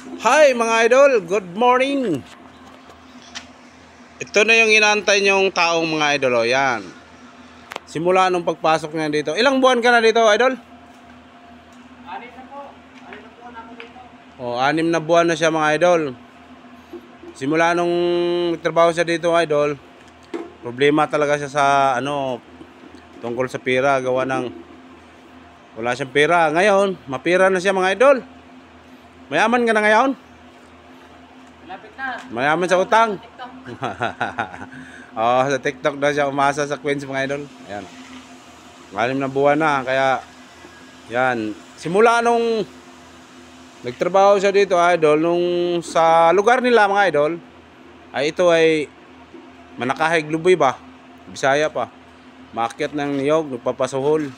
Hi mga idol, good morning. Ito na yung inaantay niyong taong mga idol, o yan. Simula nung pagpasok niya dito. Ilang buwan ka na dito, idol? 6 na po. 6 na po na ako dito. O, 6 na buwan na siya mga idol. Simula nung nagtrabaho siya dito, idol, problema talaga siya sa tungkol sa pera, gawa ng wala siyang pera. Ngayon, mapira na siya mga idol. Mayaman ka na ngayon? Malapit na. Mayaman sa utang. TikTok. Oh, sa TikTok daw siya umasa sa Queens mga idol. Ayan. 6 na buwan na, kaya yan. Simula nung nagtrabaho siya dito, idol, nung sa lugar nila mga idol, ay ito ay Manakahig Luboy ba? Bisaya pa. Maakyat ng niyog, nagpapasuhol.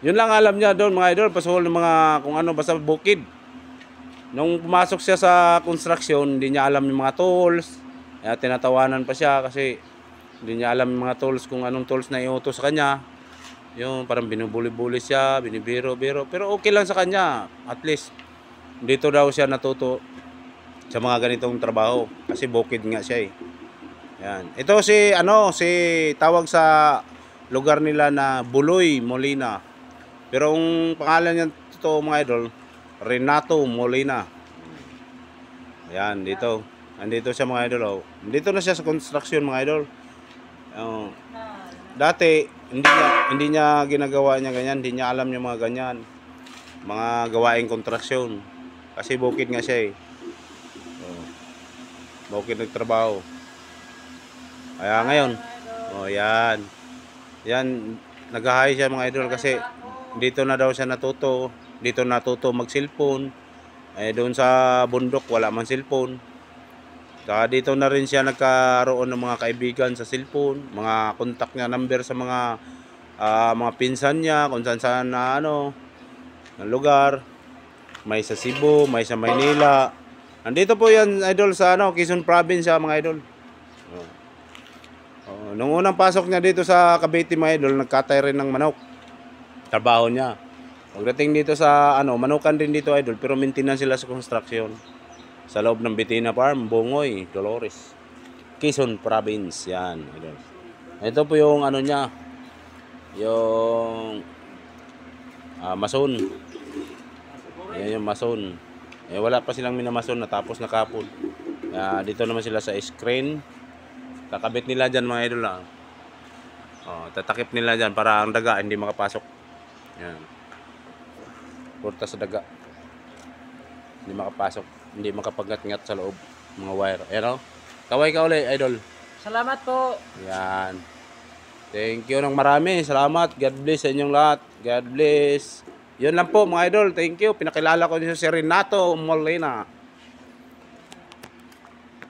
Yun lang alam niya doon mga idol, pasuhol ng mga kung ano, basta bukid. Nung pumasok siya sa construction, hindi niya alam yung mga tools. Kaya tinatawanan pa siya kasi hindi niya alam yung mga tools, kung anong tools na iutos sa kanya. Yung parang binubuli-buli siya, binibiro-biro. Pero okay lang sa kanya. At least, dito daw siya natuto sa mga ganitong trabaho. Kasi bukid nga siya eh. Yan. Ito si tawag sa lugar nila na Buloy Molina. Pero ang pangalan niya totoo mga idol, Renato Molina. Ayan, dito. Andito siya mga idol. Oh. Dito na siya sa construction mga idol. Dati, hindi niya ginagawa niya ganyan. Hindi niya alam yung mga ganyan. Mga gawaing kontraksyon. Kasi bukid nga siya eh. Oh. Bukid nagtrabaho. Kaya ngayon, yan. Yan, nag-hi siya mga idol kasi dito na daw siya natuto. Dito natuto mag-cellphone. Doon sa bundok wala man cellphone. Saka dito na rin siya nagkaroon ng mga kaibigan sa cellphone, mga contact niya, number sa mga pinsan niya, kung saan na ng lugar. May sa Cebu, may sa Maynila. Nandito po yan idol sa Quezon Province mga idol. Nung unang pasok niya dito sa Cavite mga idol, nagkatay rin ng manok. Trabaho niya. Pagdating dito sa manukan din dito idol, pero maintenance sila sa construction. Sa loob ng Bitina Farm, Bungoy, Dolores, Quezon Province, yan idol. Ito po yung niya, yung mason. Yan yung mason. Wala pa silang minamason, natapos na kapon. Dito naman sila sa screen. Kakabit nila dyan mga idol lang. Tatakip nila dyan para ang daga hindi makapasok. Yan. Porta sa daga. Hindi makapasok. Hindi makapagngat-ngat sa loob. Mga wire. Ayan o. Kaway ka uli, idol. Salamat po. Yan. Thank you ng marami. Salamat. God bless sa inyong lahat. God bless. Yun lang po mga idol. Thank you. Pinakilala ko niyo si Renato Molina.